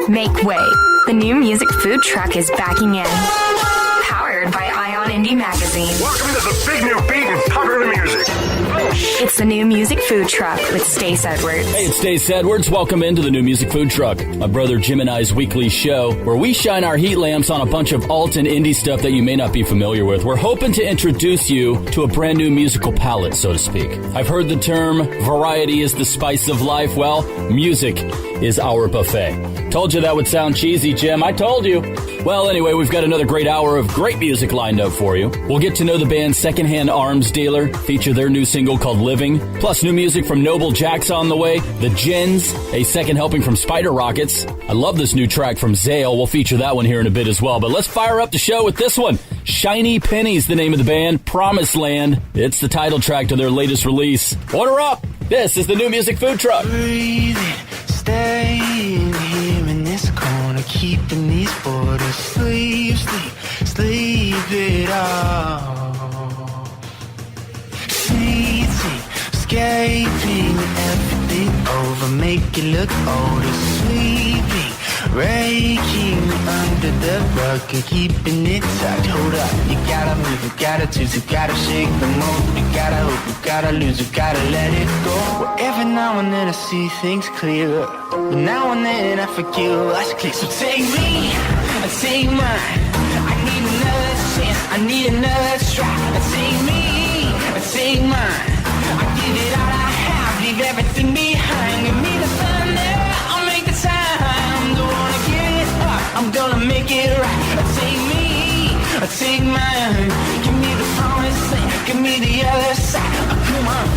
Make way. The new music food truck is backing in. Powered by Ion Indie Magazine. Welcome to the big new beat and popular music. It's the new music food truck with Stace Edwards. Hey, it's Stace Edwards. Welcome into the new music food truck, my brother Jim and I's weekly show, where we shine our heat lamps on a bunch of alt and indie stuff that you may not be familiar with. We're hoping to introduce you to a brand new musical palette, so to speak. I've heard the term, variety is the spice of life. Well, music is our buffet. Told you that would sound cheesy, Jim. I told you. Well, anyway, we've got another great hour of great music lined up for you. We'll get to know the band Secondhand Arms Dealer, feature their new single called Living, plus new music from Nobel Jack's on the way, the Jins, a second helping from Spider Rockets. I love this new track from Zale. We'll feature that one here in a bit as well. But let's fire up the show with this one. Shiny Pennies, the name of the band, Promised Land. It's the title track to their latest release. Order up! This is the new music food truck. Breathing, staying here in this corner, keeping these borders. Sleep it all. Seating, escaping everything over, make it look older. Sweeping, raking under the rug and keeping it tight. Hold up, you gotta move, you gotta choose, you gotta shake the mold. You gotta hope, you gotta lose, you gotta let it go. Well, every now and then I see things clearer, but now and then I forget what's clear. So take me, take mine. I need another chance, I need another try. Take me, take mine. I give it all I have, leave everything behind. Give me the thunder, I'll make the time. Don't wanna give it up, I'm gonna make it right. Take me, take mine. Give me the promised land, give me the other side. Come on.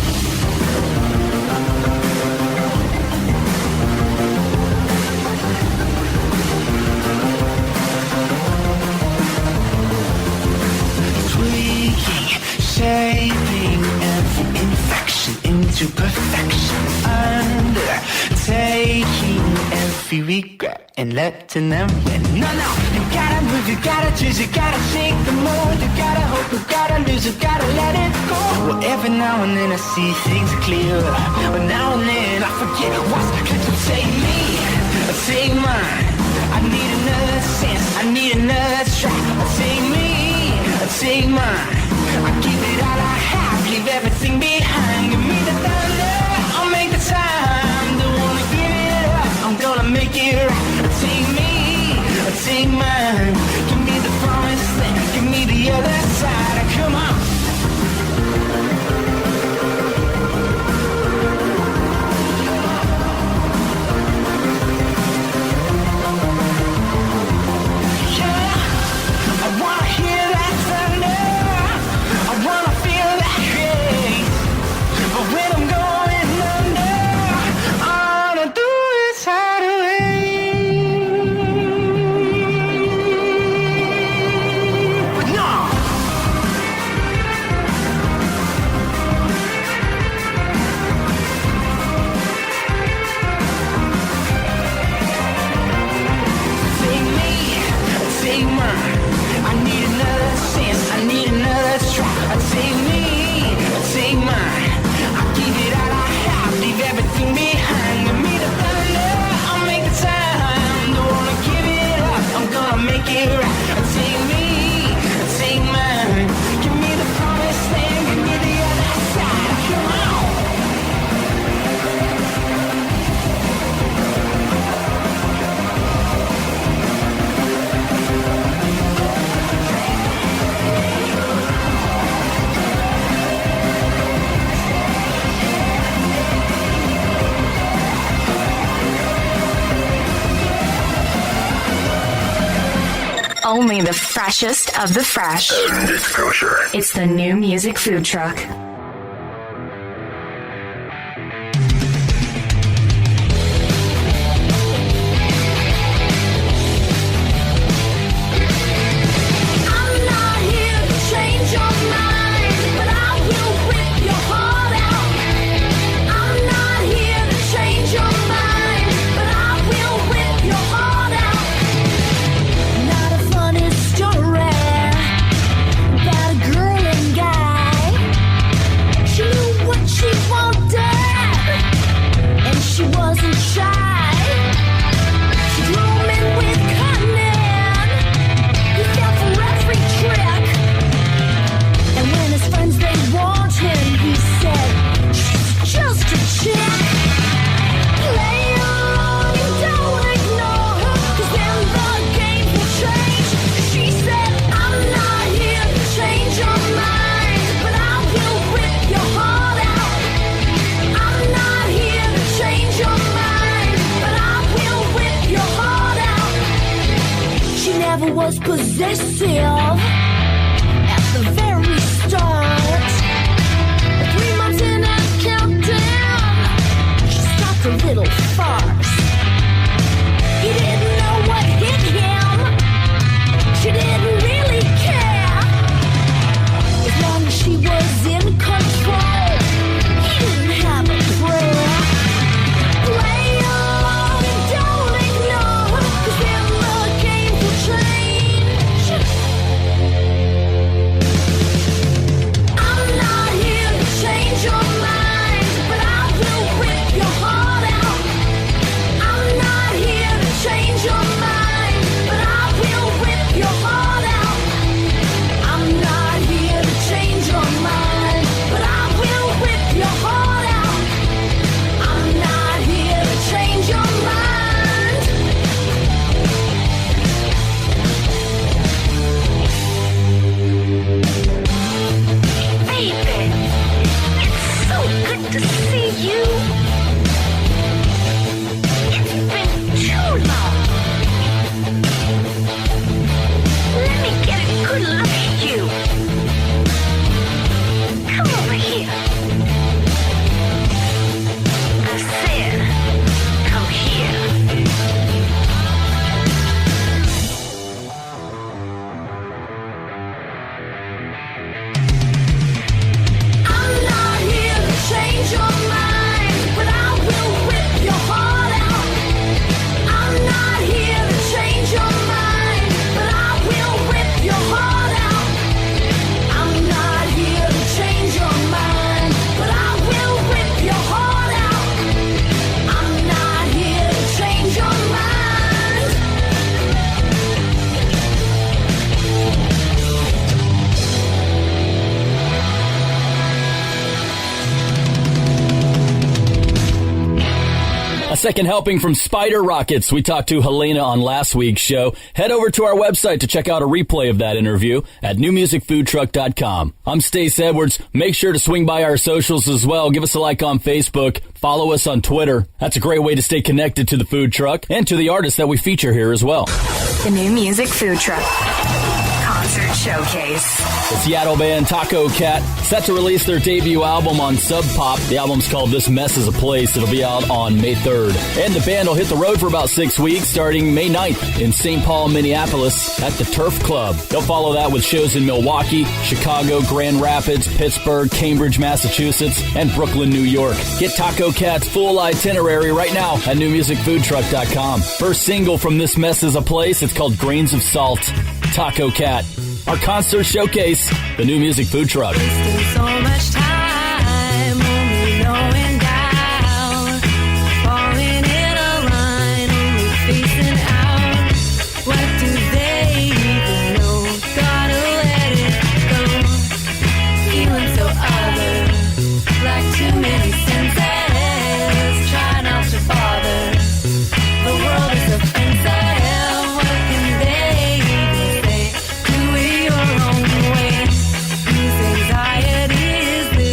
Shaping every infection into perfection. Undertaking every regret and letting them win. No, you gotta move, you gotta choose, you gotta shake the mold. You gotta hope, you gotta lose, you gotta let it go. Well, every now and then I see things clearer, but now and then I forget what's clear. So take me, take mine. I need another chance, I need another try. Take me, take mine. I give it all I have, leave everything behind. Give me the thunder, I'll make the time. Don't wanna give it up, I'm gonna make it right. Take me, take mine. Give me the promised land, give me the other side. Come on. Only the freshest of the fresh. And it's kosher. It's the new music food truck. Story about a girl and guy never was possessive at the very start. 3 months in and countdown, she stopped a little farce. He didn't know what hit him. She didn't really care. As long as she was in control, he didn't have a prayer. Play along and don't ignore, 'cause in the game for change. I'm not here to change your mind, but I will rip your heart out. I'm not here to change your mind, but I will rip your heart out. I'm not here to change your mind, but I will rip your heart out. I'm not here to change your mind. Baby, it's so good to see you. It's been too long. Let me get a good look at you. Come over here. I said, come here. I'm not here to change your mind, but I will rip your heart out. I'm not here to change your mind, but I will rip your heart out. I'm not here to change your mind, but I will rip your heart out. I'm not here to change your mind. A second helping from Spider Rockets. We talked to Helena on last week's show. Head over to our website to check out a replay of that interview at newmusicfoodtruck.com. I'm Stace Edwards. Make sure to swing by our socials as well. Give us a like on Facebook. Follow us on Twitter. That's a great way to stay connected to the food truck and to the artists that we feature here as well. The New Music Food Truck Concert Showcase. The Seattle band Tacocat set to release their debut album on Sub Pop. The album's called This Mess Is a Place. It'll be out on May 3rd. And the band will hit the road for about 6 weeks, starting May 9th in St. Paul, Minneapolis at the Turf Club. They'll follow that with shows in Milwaukee, Chicago, Grand Rapids, Pittsburgh, Cambridge, Massachusetts, and Brooklyn, New York. Get Tacocat's full itinerary right now at newmusicfoodtruck.com. First single from This Mess Is a Place, it's called Grains of Salt. Tacocat. Our concert showcase, the New Music Food Truck. Wasting so much time, only knowing down, falling in a line, only facing out. What do they even know? Gotta let it go. Feeling so other, like too many senses. Try not to bother. The world is offensive. What can they even say? Do it your own way. Whose anxiety is this?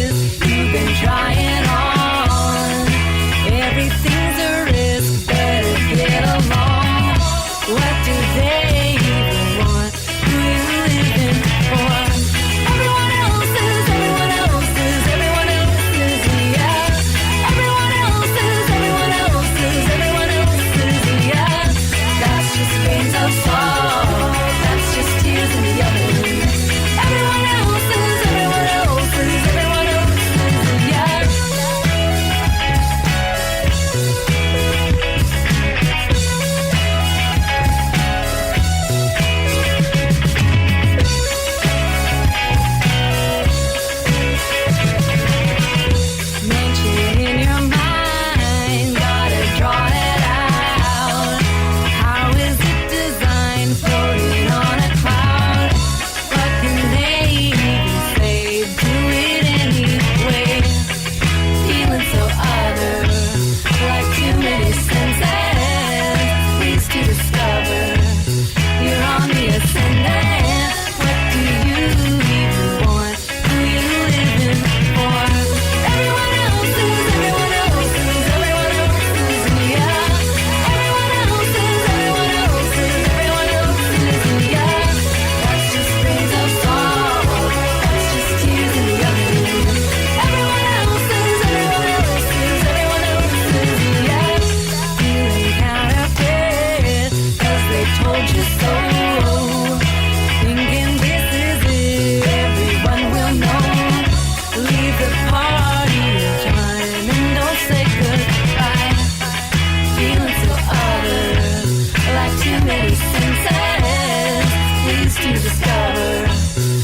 many senses. Please to discover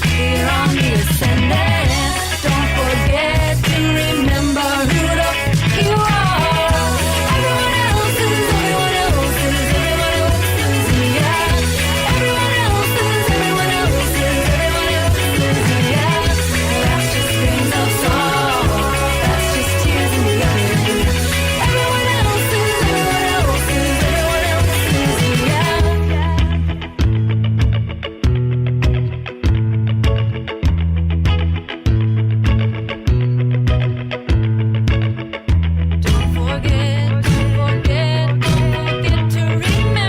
here on the ascendant. Don't forget to remember who the you are. Everyone else is, everyone else is, everyone else is, yeah. Everyone else is, everyone else is, everyone else is, yeah. That's just strings of song. That's just tears in the oven. Everyone else is, everyone else is, everyone else is, yeah. Don't forget to remember. Don't forget to remember.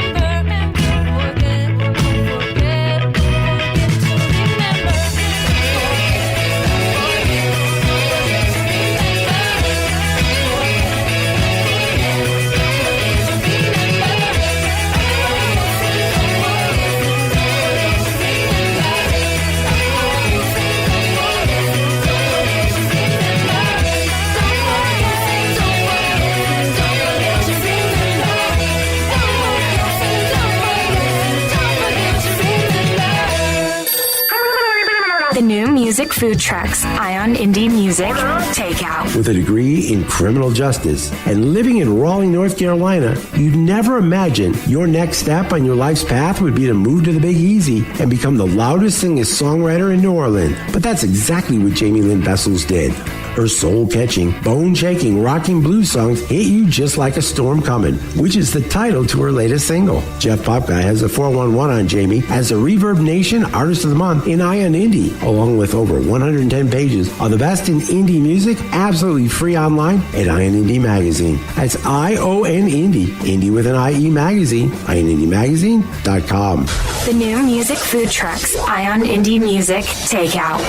The new music food trucks, Ion Indie Music, Takeout. With a degree in criminal justice and living in Raleigh, North Carolina, you'd never imagine your next step on your life's path would be to move to the Big Easy and become the loudest singer-songwriter in New Orleans. But that's exactly what Jamie Lynn Bessels did. Her soul-catching, bone-shaking, rocking blues songs hit you just like a storm coming, which is the title to her latest single. Jeff Popguy has a 411 on Jamie as a Reverb Nation Artist of the Month in Ion Indie, along with over 110 pages of the best in indie music, absolutely free online at Ion Indie Magazine. That's ION Indie, Indie with an IE Magazine, IonIndieMagazine.com. The new music food trucks, Ion Indie Music, Takeout.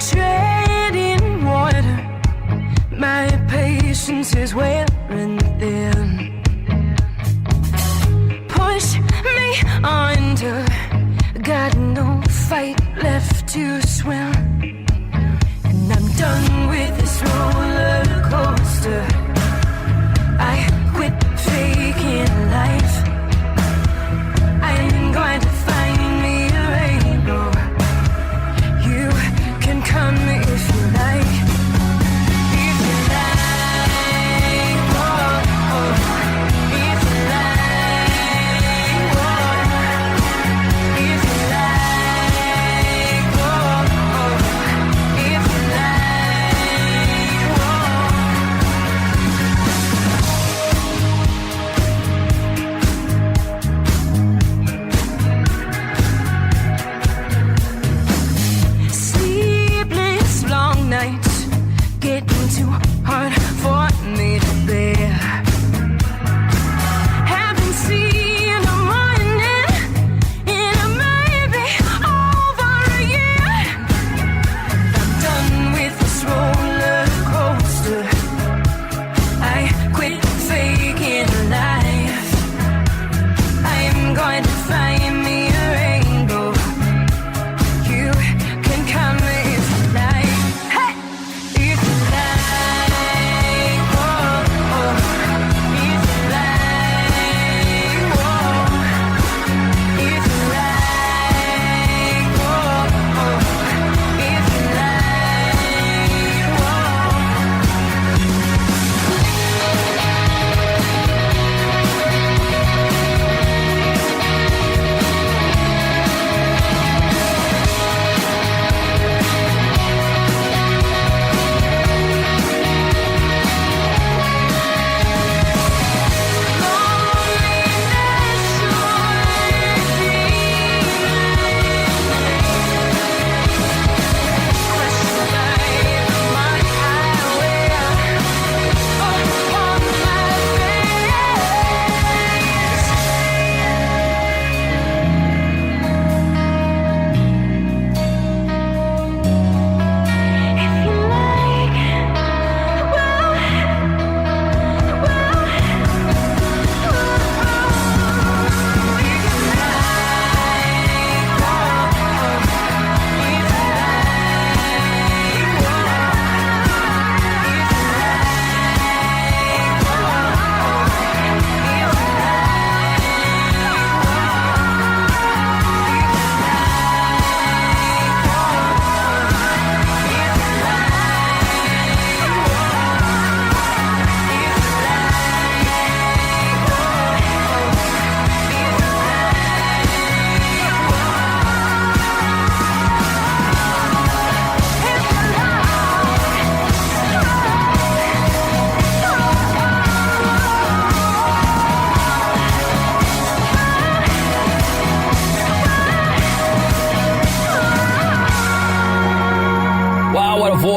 Treading water, my patience is wearing thin. Push me under, got no fight left to swim. And I'm done with this roller coaster. I quit faking life. I'm going to find me a rainbow. You can come if you like. If you like, oh, oh. If you like, oh. If you like,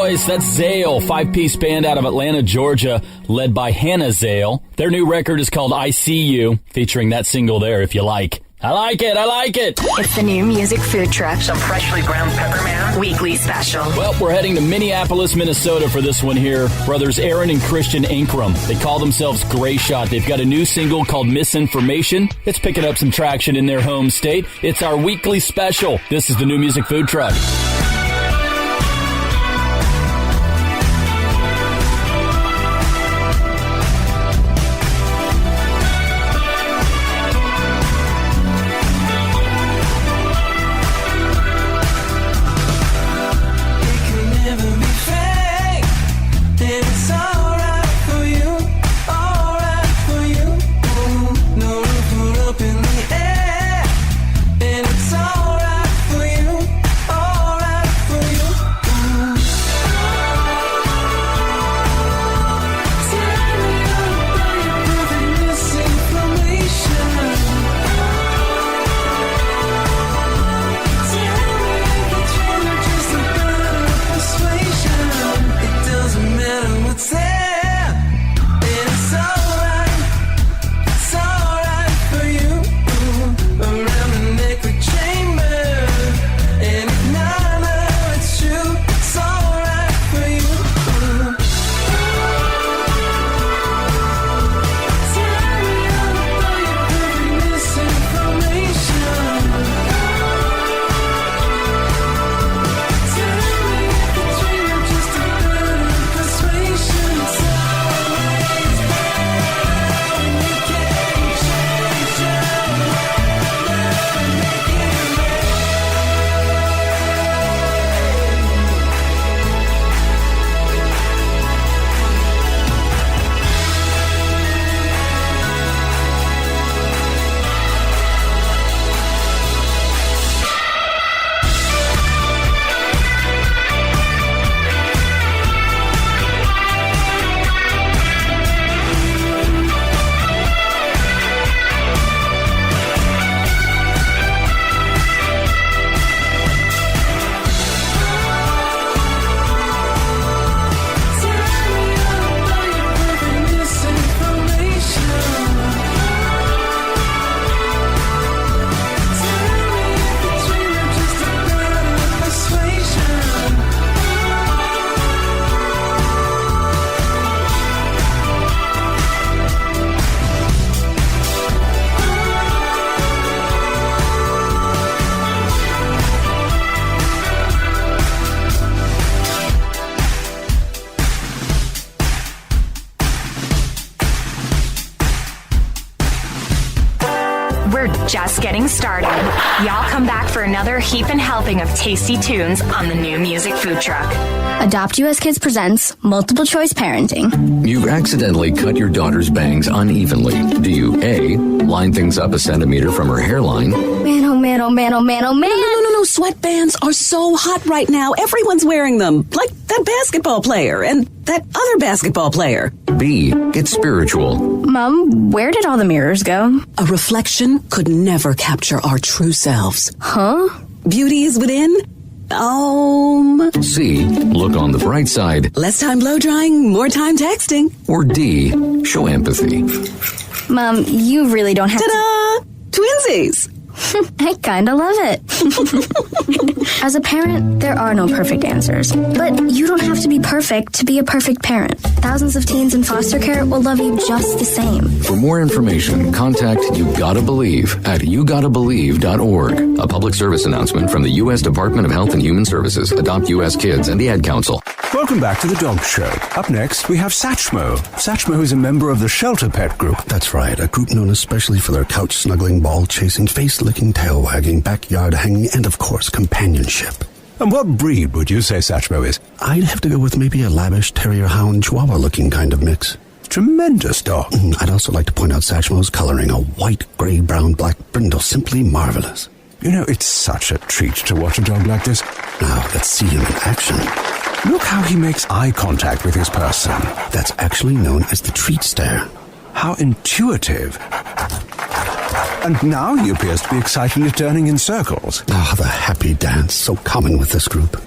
boys. That's Zale, 5-piece band out of Atlanta, Georgia, led by Hannah Zale. Their new record is called I See You, featuring that single there, If You Like. I like it, I like it. It's the new music food truck. Some freshly ground pepper, man. Weekly special. Well, we're heading to Minneapolis, Minnesota for this one here. Brothers Aaron and Christian Ankrum. They call themselves Grayshot. They've got a new single called Misinformation. It's picking up some traction in their home state. It's our weekly special. This is the new music food truck. Just getting started. Y'all come back for another heaping helping of tasty tunes on the new music food truck. Adopt US Kids presents Multiple Choice Parenting. You've accidentally cut your daughter's bangs unevenly. Do you A, line things up a centimeter from her hairline? Man, oh man, oh man, oh man, oh man. No, sweatbands are so hot right now. Everyone's wearing them. Like that basketball player and that other basketball player. B, get spiritual. Mom, where did all the mirrors go? A reflection could never capture our true selves. Huh? Beauty is within. C, look on the bright side. Less time blow drying, more time texting. Or D, show empathy. Mom, you really don't have Ta-da! Twinsies! I kinda love it. As a parent, there are no perfect answers. But you don't have to be perfect to be a perfect parent. Thousands of teens in foster care will love you just the same. For more information, contact You Gotta Believe at YouGottaBelieve.org. A public service announcement from the U.S. Department of Health and Human Services, Adopt U.S. Kids, and the Ad Council. Welcome back to the Dog Show. Up next, we have Satchmo. Satchmo is a member of the Shelter Pet Group. That's right, a group known especially for their couch-snuggling, ball-chasing, face-licking, tail-wagging, backyard-hanging, and, of course, companionship. And what breed would you say Satchmo is? I'd have to go with maybe a lavish terrier-hound, chihuahua-looking kind of mix. Tremendous dog. I'd also like to point out Satchmo's coloring, a white, gray, brown, black brindle, simply marvelous. You know, it's such a treat to watch a dog like this. Now, let's see him in action. Look how he makes eye contact with his person. That's actually known as the treat stare. How intuitive. And now he appears to be excitedly turning in circles. Ah, the happy dance, so common with this group.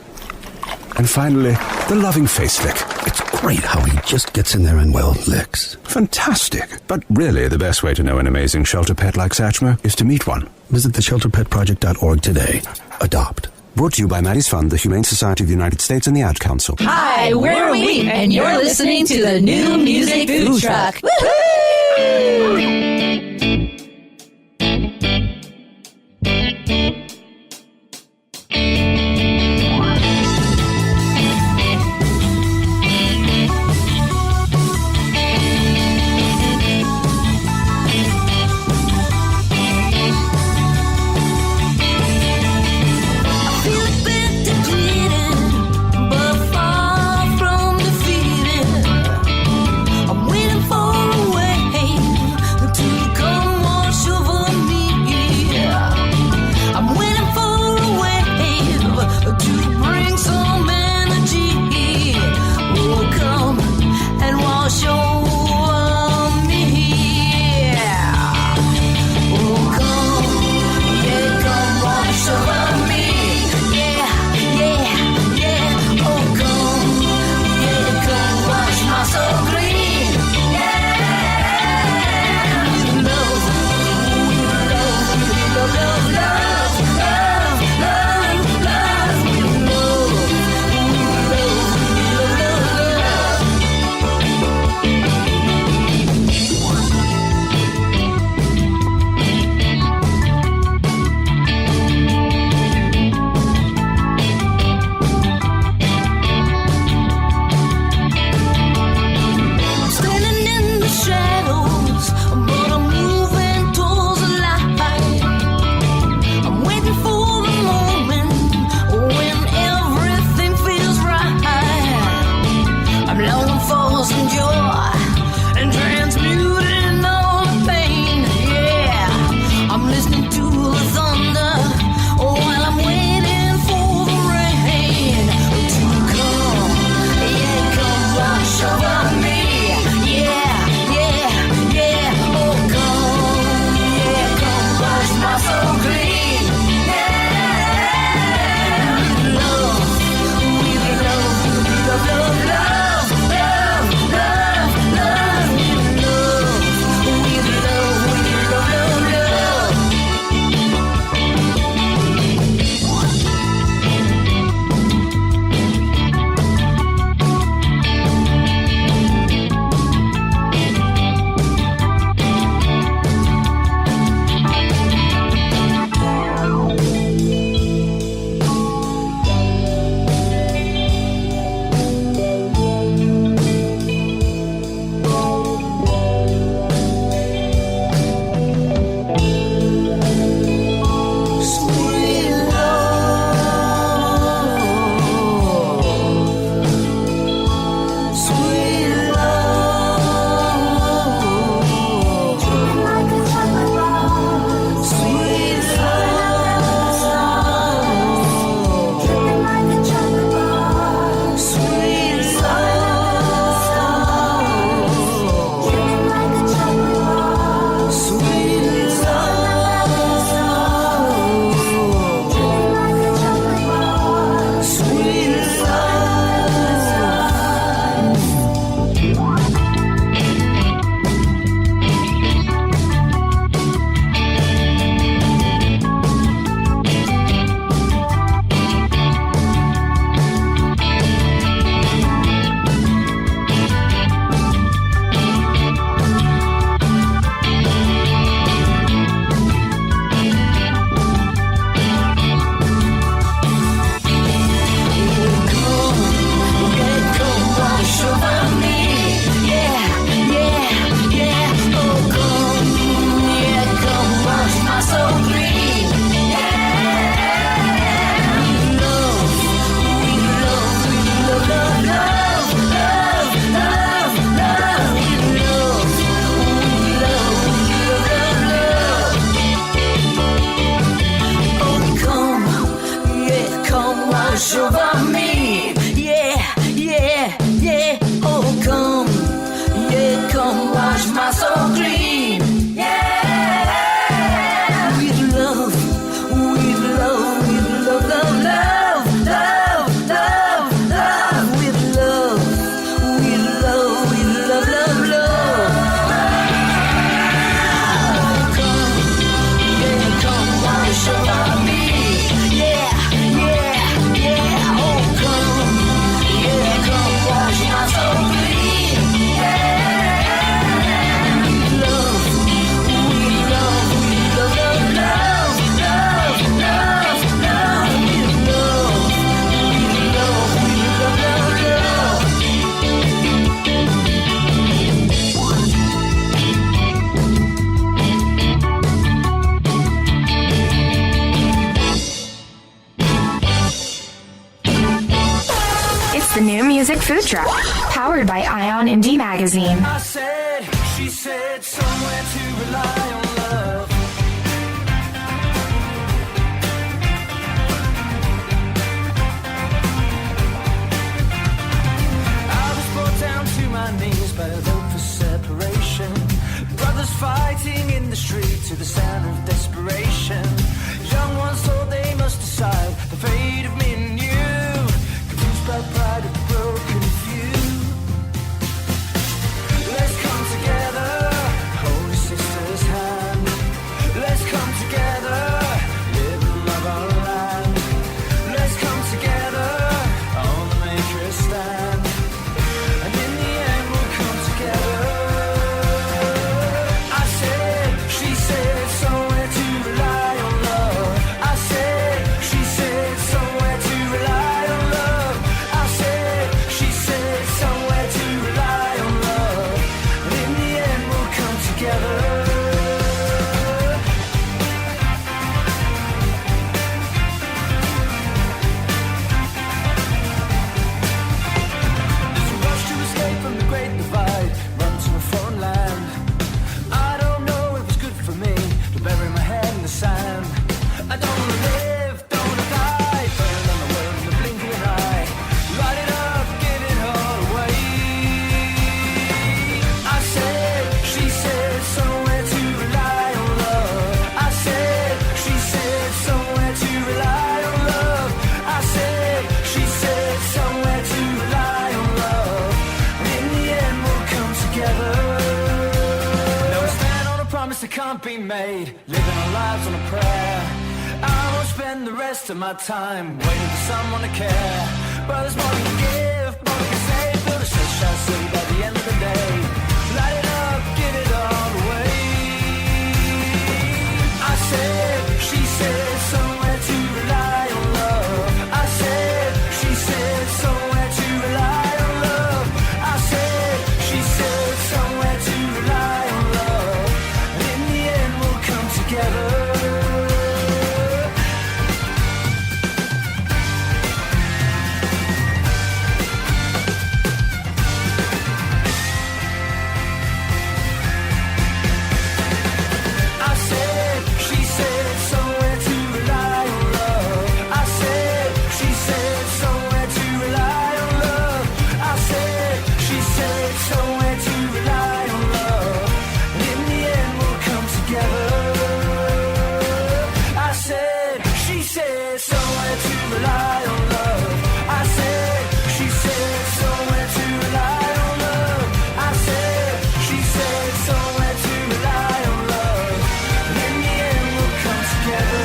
And finally, the loving face lick. It's great how he just gets in there and, well, licks. Fantastic. But really, the best way to know an amazing shelter pet like Satchmo is to meet one. Visit theshelterpetproject.org today. Adopt. Brought to you by Maddie's Fund, the Humane Society of the United States, and the Ad Council. Hi, we're Weep, and you're listening to the New Music Food Truck. Woohoo! I'm waiting for a way to music food truck, powered by Ion Indie Magazine. I said, she said, somewhere to rely on love. I was brought down to my knees by a vote for separation. Brothers fighting in the street to the sound of desperation. Young ones thought they must decide the fate of me and you. Confused by pride of the broken few. Let's come together, hold a sister's hand. Let's come together, live and love our land. Let's come together, on the maker's stand. And in the end we'll come together. I said, she said, somewhere to rely on love. I said, she said, somewhere to rely on love. I said, she said, somewhere to rely on love. And in the end we'll come together. There's a rush to escape from the great divide, run to a foreign land. I don't know if it's good for me to bury my head in the sand. I don't wanna live, don't wanna die, burn on the world in the blink of an eye. Light it up, give it all away. I said, she said, somewhere to rely on love. I said, she said, somewhere to rely on love. I said, she said, somewhere to rely on love. And in the end we'll come together. No, we stand on a promise that can't be made, living our lives on a prayer. I won't spend the rest of my time waiting for someone to care. But there's more we can give, more we can say. Build a church, shall see by the end of the day. Light it up, give it all away. I said, she said, somewhere to rely on love. I said, she said, somewhere to rely on love. I said, she said, somewhere to rely on love. And in the end we'll come together. I said, she said, somewhere to rely on love. I said, she said, somewhere to rely on love. I said, she said, somewhere to rely on love. And in the end we'll come together. I said, she said, somewhere to rely on love. I said, she said, somewhere to rely on love. I said, she said, somewhere to rely on love. And in the end we'll come together.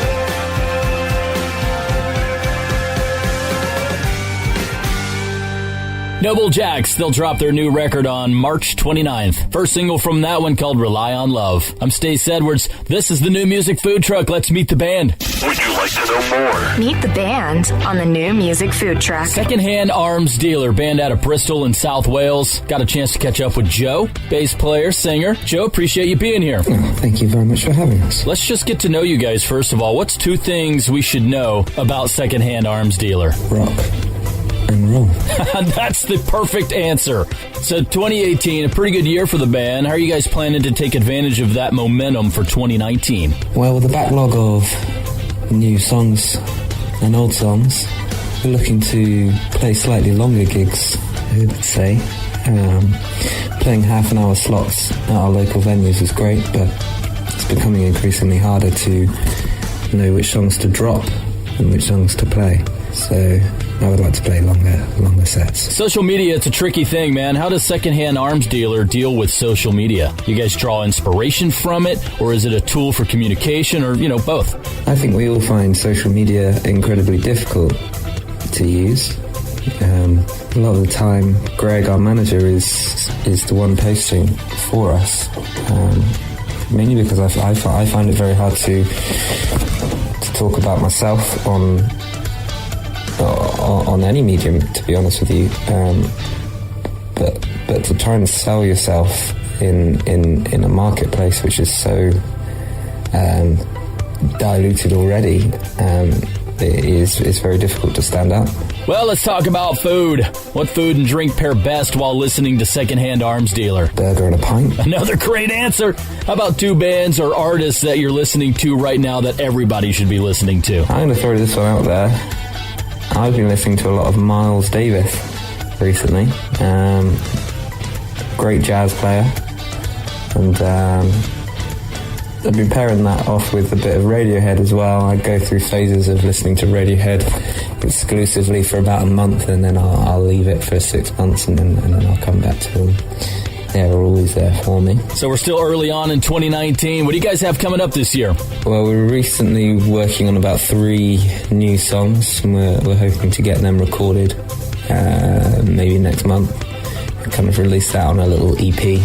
Noble Jacks, they'll drop their new record on March 29th. First single from that one called Rely on Love. I'm Stace Edwards. This is the New Music Food Truck. Let's meet the band. Would you like to know more? Meet the band on the New Music Food Truck. Secondhand Arms Dealer, band out of Bristol in South Wales. Got a chance to catch up with Joe, bass player, singer. Joe, appreciate you being here. Oh, thank you very much for having us. Let's just get to know you guys first of all. What's two things we should know about Secondhand Arms Dealer? Rock and roll. That's the perfect answer. So 2018, a pretty good year for the band. How are you guys planning to take advantage of that momentum for 2019? Well, with the backlog of new songs and old songs, we're looking to play slightly longer gigs, I would say. Playing half-an-hour slots at our local venues is great, but it's becoming increasingly harder to know which songs to drop and which songs to play. So I would like to play longer sets. Social media, it's a tricky thing, man. How does Secondhand Arms Dealer deal with social media? You guys draw inspiration from it, or is it a tool for communication, or, both? I think we all find social media incredibly difficult to use. A lot of the time, Greg, our manager, is the one posting for us. Mainly because I find it very hard to talk about myself on any medium, to be honest with you. But to try and sell yourself in a marketplace which is so diluted already, it is very difficult to stand out. Well, let's talk about food. What food and drink pair best while listening to Secondhand Arms Dealer? Burger and a pint. Another great answer. How about 2 bands or artists that you're listening to right now that everybody should be listening to? I'm going to throw this one out there. I've been listening to a lot of Miles Davis recently. Great jazz player. And I've been pairing that off with a bit of Radiohead as well. I go through phases of listening to Radiohead exclusively for about a month, and then I'll leave it for 6 months, and then I'll come back to them. They're always there for me. So we're still early on in 2019. What do you guys have coming up this year? Well, we're recently working on about 3 new songs, and we're hoping to get them recorded maybe next month. And kind of release that on a little EP.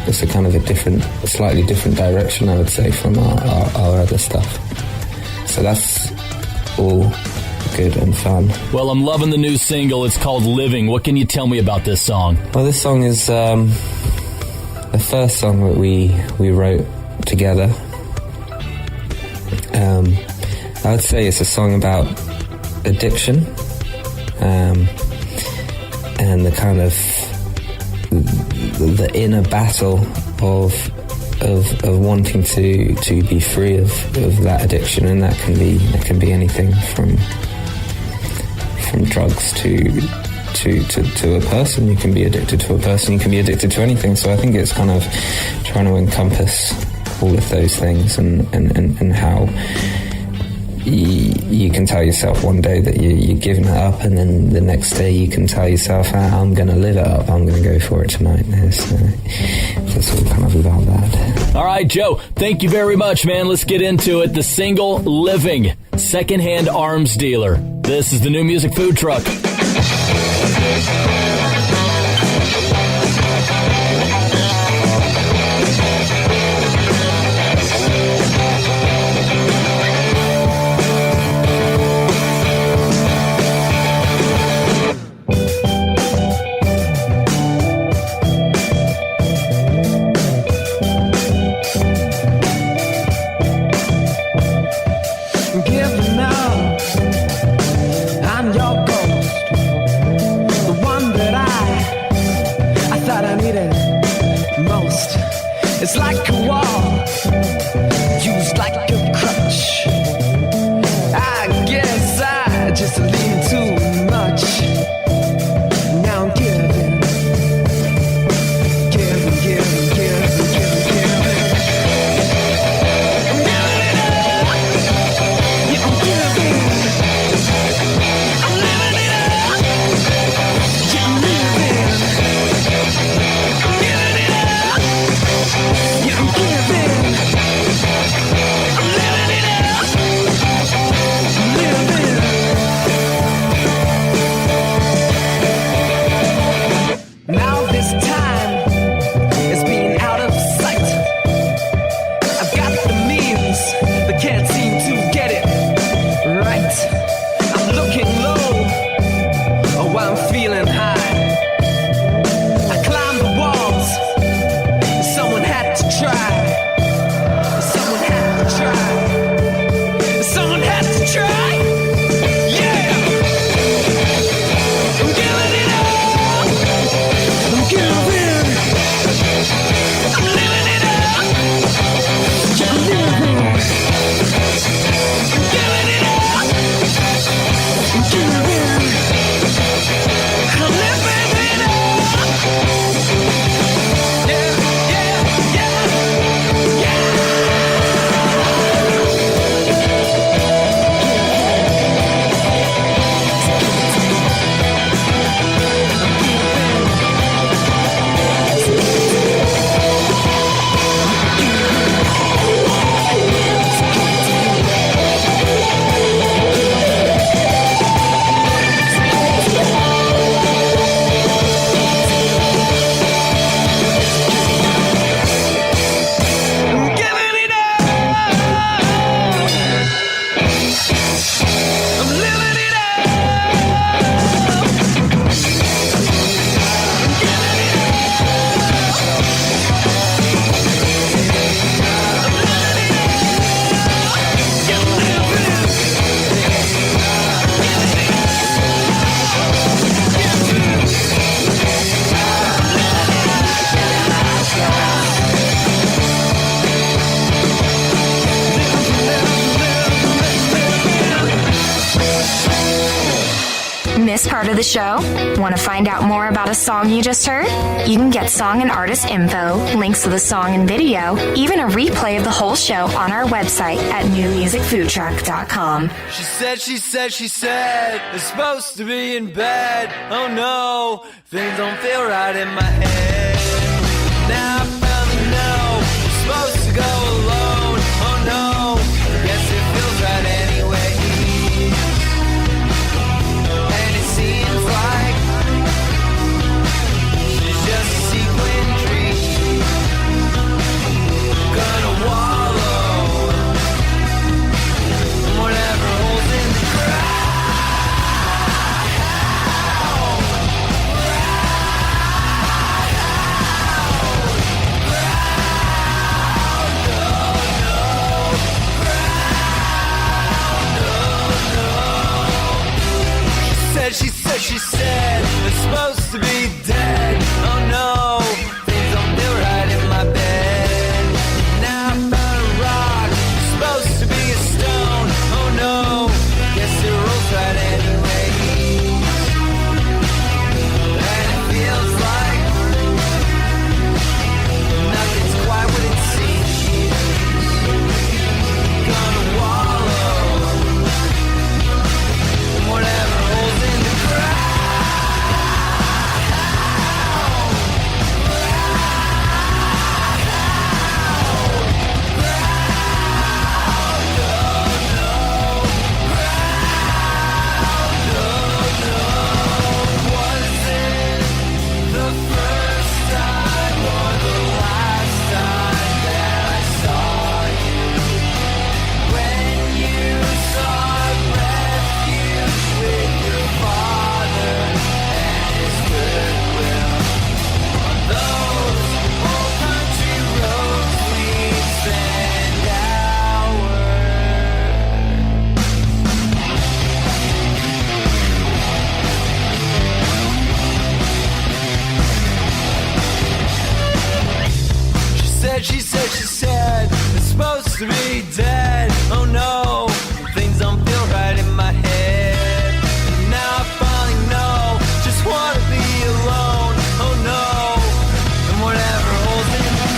It's a kind of a slightly different direction, I would say, from our other stuff. So that's all good and fun. Well, I'm loving the new single. It's called Living. What can you tell me about this song? Well, this song is the first song that we wrote together. I would say it's a song about addiction, and the kind of the inner battle of wanting to be free of that addiction, and that can be anything from drugs to a person. You can be addicted to a person, you can be addicted to anything. So I think it's kind of trying to encompass all of those things, and how you can tell yourself one day that you're giving it up, and then the next day you can tell yourself, I'm going to live it up, I'm going to go for it tonight. It's all kind of about that. All right, Joe, thank you very much, man. Let's get into it. The single, Living, Secondhand Arms Dealer. This is the New Music Food Truck. It's like a wall, used like a crutch. I get inside just a little too much. Now I'm giving. I'm giving it up. Yeah, I'm giving. I'm living it up. Yeah, I'm living. I'm giving it up. Yeah, I'm giving. part of the show? Want to find out more about a song you just heard? You can get song and artist info, links to the song and video, even a replay of the whole show on our website at newmusicfoodtruck.com. She said, they're supposed to be in bed. Oh no, things don't feel right in my head. Now I finally know, I'm supposed to go alone. Oh no, guess it feels right anyway. And it seems like she's just a sequin tree, gonna wallow in whatever holes in the ground. She said, they're supposed to be dead. Oh no, things don't feel right in my bed. Now I found a rock, supposed to be a stone. Oh no, guess it rolls right anyway. And it feels like nothing's quite what it seems. Gonna wallow in whatever holes in the ground. She said, it's supposed to be dead. Oh no, things don't feel right in my head. And now I finally know, just wanna be alone. Oh no, and whatever holds in the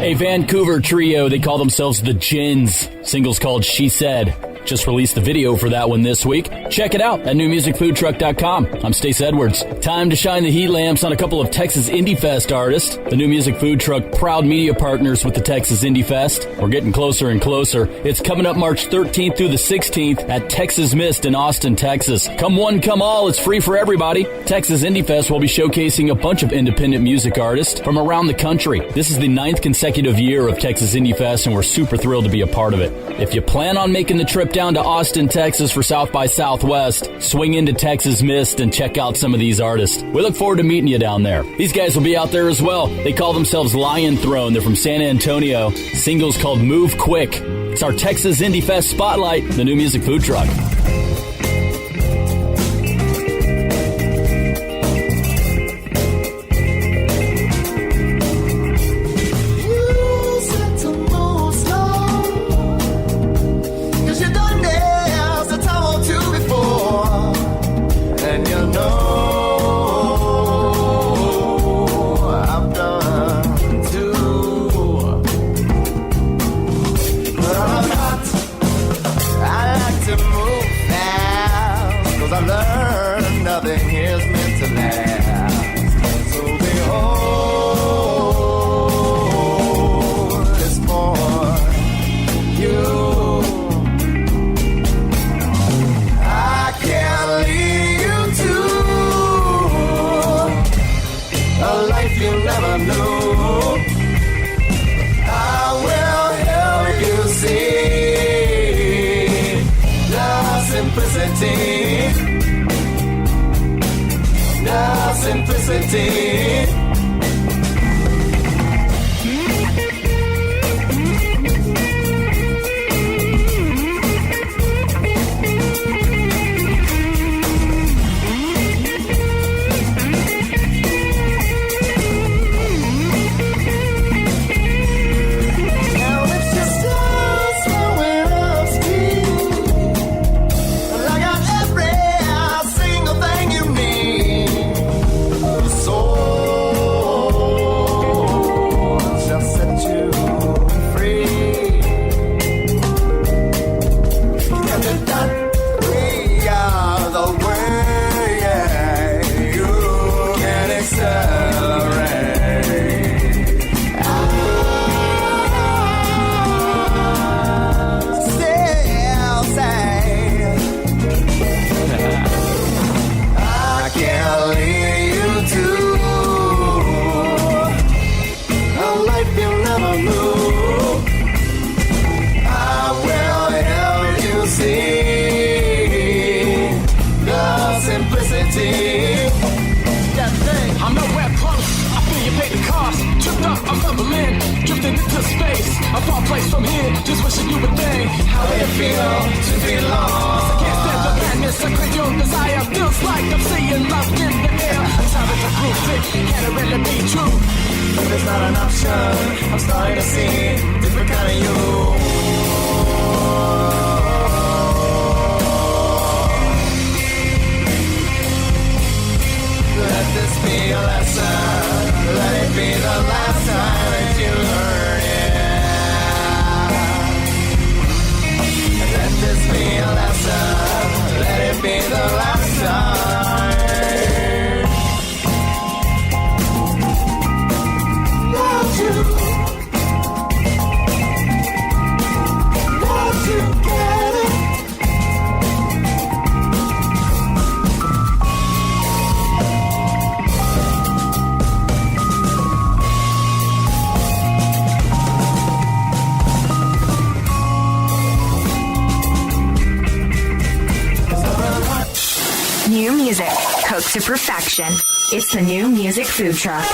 A Vancouver trio, they call themselves the Jins. Single's called She Said. Just released the video for that one this week. Check it out at newmusicfoodtruck.com. I'm Stace Edwards. Time to shine the heat lamps on a couple of Texas Indie Fest artists. The New Music Food Truck, proud media partners with the Texas Indie Fest. We're getting closer and closer. It's coming up March 13th through the 16th at Texas Mist in Austin, Texas. Come one, come all. It's free for everybody. Texas Indie Fest will be showcasing a bunch of independent music artists from around the country. This is the 9th consecutive year of Texas Indie Fest, and we're super thrilled to be a part of it. If you plan on making the trip down to Austin, Texas for South by Southwest, swing into Texas Mist and check out some of these artists. We look forward to meeting you down there. These guys will be out there as well. They call themselves LionThrone. They're from San Antonio. Single's called Move Quick. It's our Texas Indie Fest Spotlight, the New Music Food Truck. simplicity. simplicity. New music, cooked to perfection. It's the New Music Food Truck.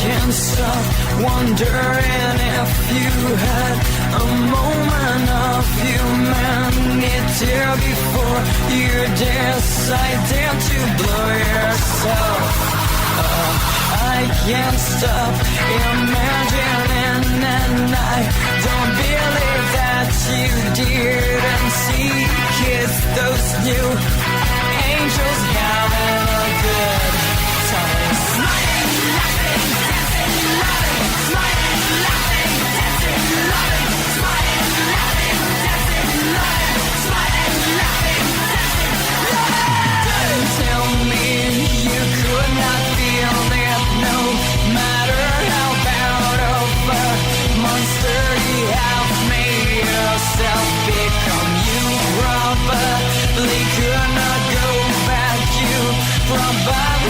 Can't stop wondering if you had a moment of humanity before you decided to blow yourself up. I can't stop imagining, and I don't believe that you didn't see kids, those new angels having a good time. Smiling, laughing, dancing, loving, smiling, laughing, dancing, loving, smiling, laughing, dancing, loving, smiling, laughing, dancing, loving. Don't tell me you could not feel it, no matter how bad of a monster you have made yourself become. You probably could not go back, you probably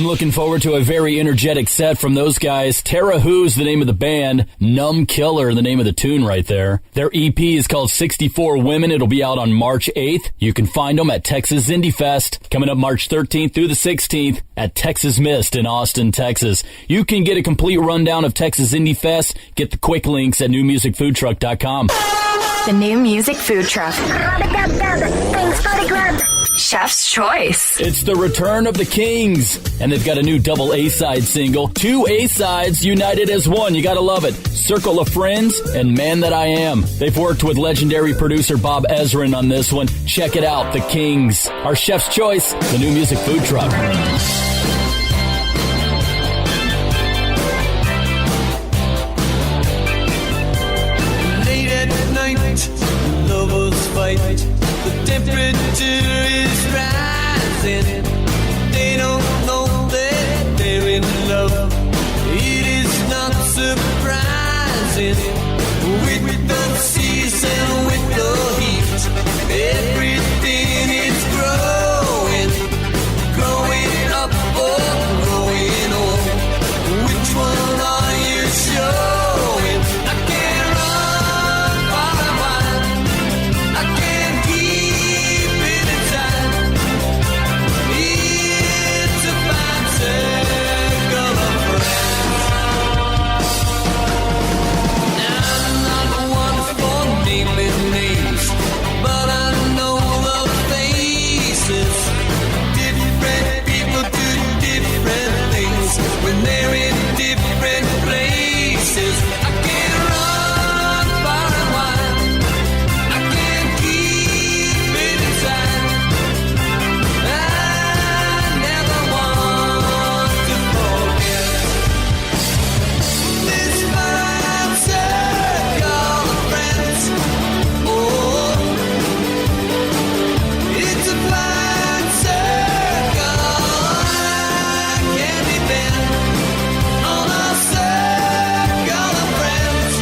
I'm looking forward to a very energetic set from those guys. Tarah Who's the name of the band. Numb Killer, the name of the tune right there. Their EP is called 64 Women. It'll be out on March 8th. You can find them at Texas Indie Fest, coming up March 13th through the 16th at Texas Mist in Austin, Texas. You can get a complete rundown of Texas Indie Fest. Get the quick links at newmusicfoodtruck.com. The New Music Food Truck. Chef's Choice. It's the return of the Kings, and they've got a new double A-side single. 2 A-sides united as one. You gotta love it. Circle of Friends and Man That I Am. They've worked with legendary producer Bob Ezrin on this one. Check it out, the Kings. Our Chef's Choice, the New Music Food Truck. Lovers fight, the temperature is rising. They don't know that they're in love. It is not surprising. With the season, with the heat, everything is growing up or growing old. Which one are you showing? I can't run far and wide. I can't keep it inside. It's a fine circle of friends. I'm not one for naming names, but I know the faces. Different people do different things when they're in different places. I can't run far and wide. I can't keep it inside. I never want to forget this fine circle of friends. Oh, it's a fine circle. I can't depend on a circle of friends,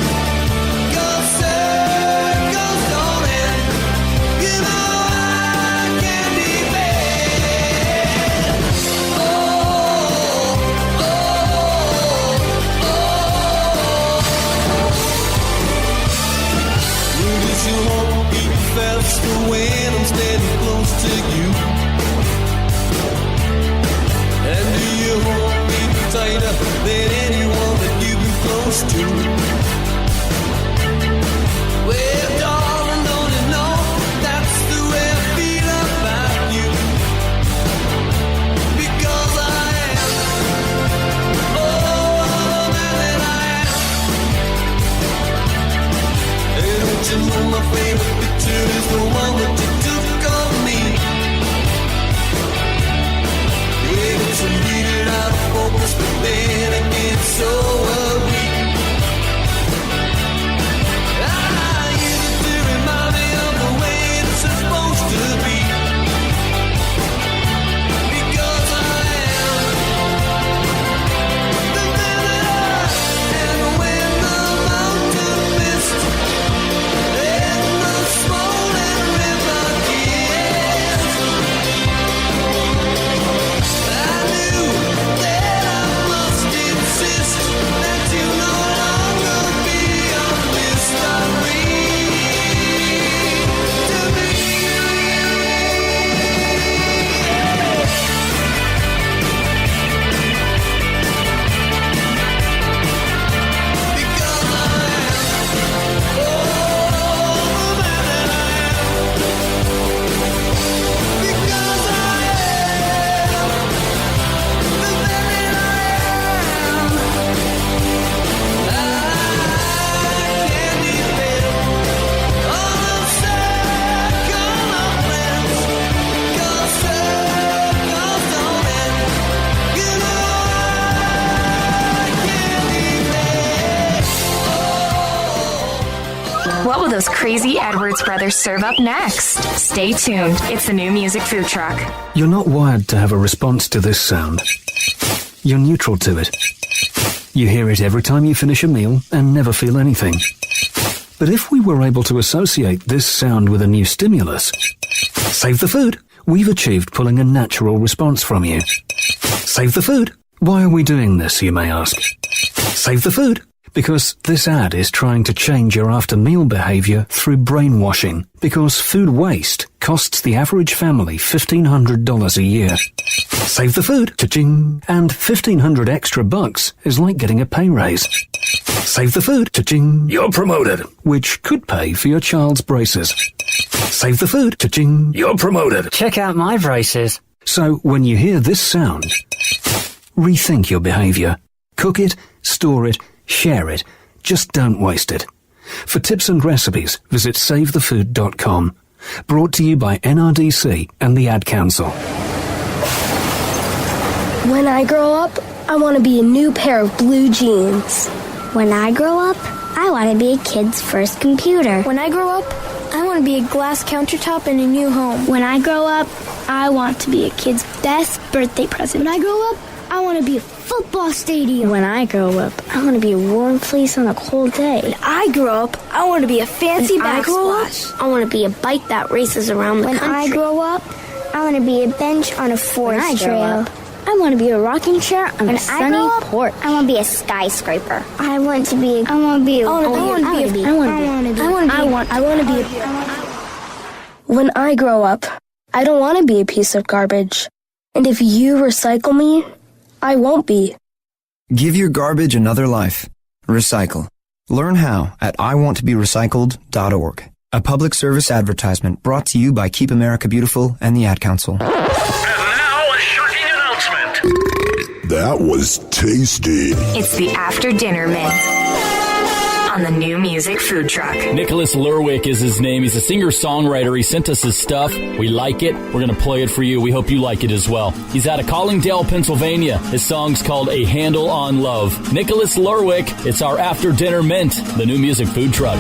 'cause circles don't end. You know I can't depend. Oh, oh, Does your heart beat faster when I'm standing close to you? And do your heart beat tighter than anyone that you've been close to? Well, darling, don't you know that's the way I feel about you? Because I am, oh, man that I am. And don't you know my favorite picture is the one that you took of me? Yeah, but you leave it out of focus, but then again, so are we. I use it to remind me of the way it's supposed to be. Because I am the man that I am. When the mountain mist and the swollen river kissed, I knew that I must insist that you no longer be a mystery to me. Because I am, oh, the man that I am. Because I am the man that I am. I can't depend on a circle of friends, 'cause circles don't end. You know I can't depend. What will those crazy Edwards brothers serve up next? Stay tuned. It's the New Music Food Truck. You're not wired to have a response to this sound. You're neutral to it. You hear it every time you finish a meal and never feel anything. But if we were able to associate this sound with a new stimulus, save the food, we've achieved pulling a natural response from you. Save the food. Why are we doing this, you may ask? Save the food. Because this ad is trying to change your after-meal behavior through brainwashing. Because food waste costs the average family $1,500 a year. Save the food, cha-ching, and $1,500 extra bucks is like getting a pay raise. Save the food, cha-ching, you're promoted, which could pay for your child's braces. Save the food, cha-ching, you're promoted. Check out my braces. So when you hear this sound, rethink your behavior. Cook it, store it, share it. Just don't waste it. For tips and recipes, visit SaveTheFood.com. Brought to you by NRDC and the Ad Council. When I grow up, I want to be a new pair of blue jeans. When I grow up, I want to be a kid's first computer. When I grow up, I want to be a glass countertop in a new home. When I grow up, I want to be a kid's best birthday present. When I grow up, I want to be a football stadium. When I grow up, I want to be a warm place on a cold day. When I grow up, I want to be a fancy backsplash. I want to be a bike that races around the country. When I grow up, I want to be a bench on a forest trail. I want to be a rocking chair on a sunny porch. I want to be a skyscraper. I want to be When I grow up, I don't want to be a piece of garbage. And if you recycle me, I won't be. Give your garbage another life. Recycle. Learn how at iwanttoberecycled.org. A public service advertisement brought to you by Keep America Beautiful and the Ad Council. And now, a shocking announcement. That was tasty. It's the After Dinner Mint on the New Music Food Truck. Nicholas Lurwick is his name. He's a singer-songwriter. He sent us his stuff. We like it. We're going to play it for you. We hope you like it as well. He's out of Collingdale, Pennsylvania. His song's called A Handle on Love. Nicholas Lurwick, it's our After Dinner Mint, the New Music Food Truck.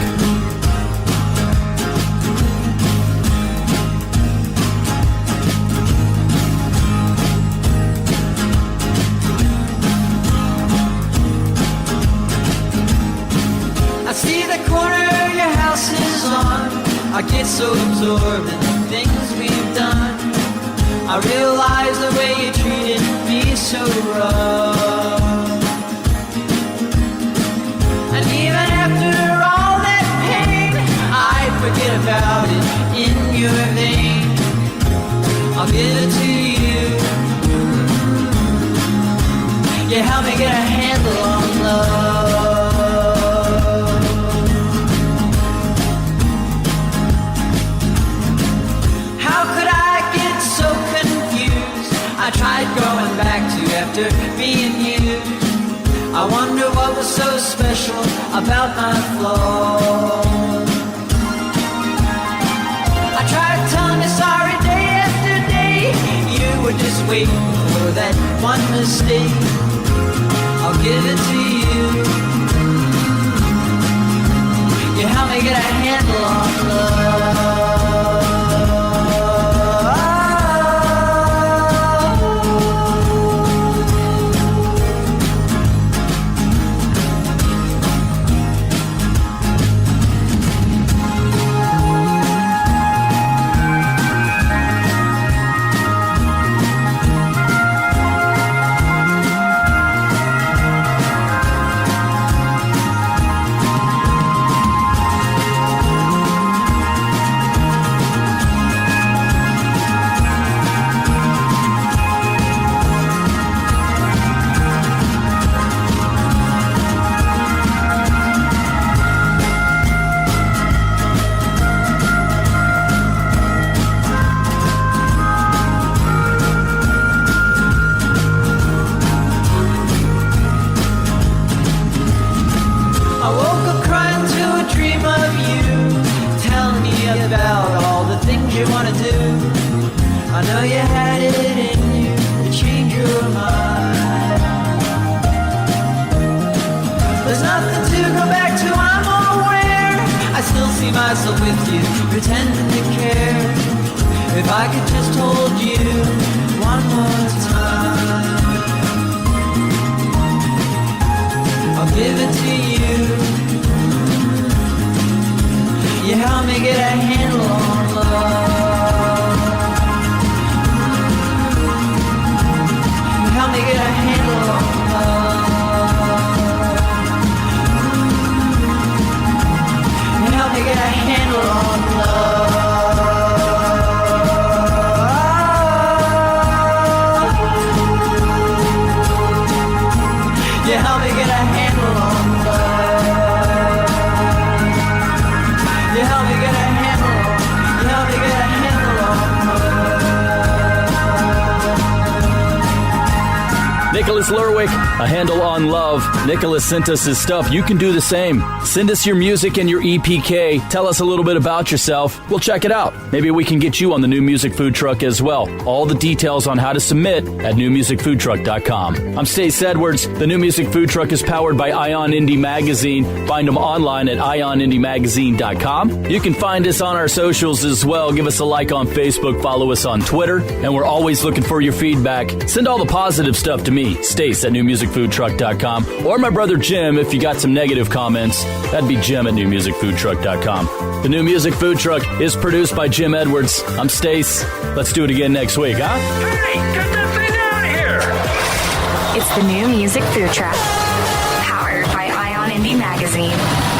I get so absorbed in the things we've done. I realize the way you treated me so rough. And even after all that pain, I forget about it in your vein. I'll give it to you. You help me get a handle on love. I tried going back to after being used. I wonder what was so special about my flaws. I tried telling you sorry day after day. You were just waiting for that one mistake. I'll give it to you. You help me get a handle on love. I know you had it in you to change your mind. There's nothing to go back to, I'm aware. I still see myself with you, pretending to care. If I could just hold you one more time, I'll give it to you. You help me get a handle on love. help me get a handle on Nicholas Lurwick, A Handle on Love. Nicholas sent us his stuff. You can do the same. Send us your music and your EPK. Tell us a little bit about yourself. We'll check it out. Maybe we can get you on the New Music Food Truck as well. All the details on how to submit at newmusicfoodtruck.com. I'm Stace Edwards. The New Music Food Truck is powered by Ion Indie Magazine. Find them online at ionindiemagazine.com. You can find us on our socials as well. Give us a like on Facebook. Follow us on Twitter. And we're always looking for your feedback. Send all the positive stuff to me, Stace at newmusicfoodtruck.com, or my brother Jim if you got some negative comments. That'd be Jim at newmusicfoodtruck.com. The New Music Food Truck is produced by Jim Edwards. I'm Stace. Let's do it again next week, huh? Hey, get that thing out of here! It's the New Music Food Truck, powered by Ion Indie Magazine.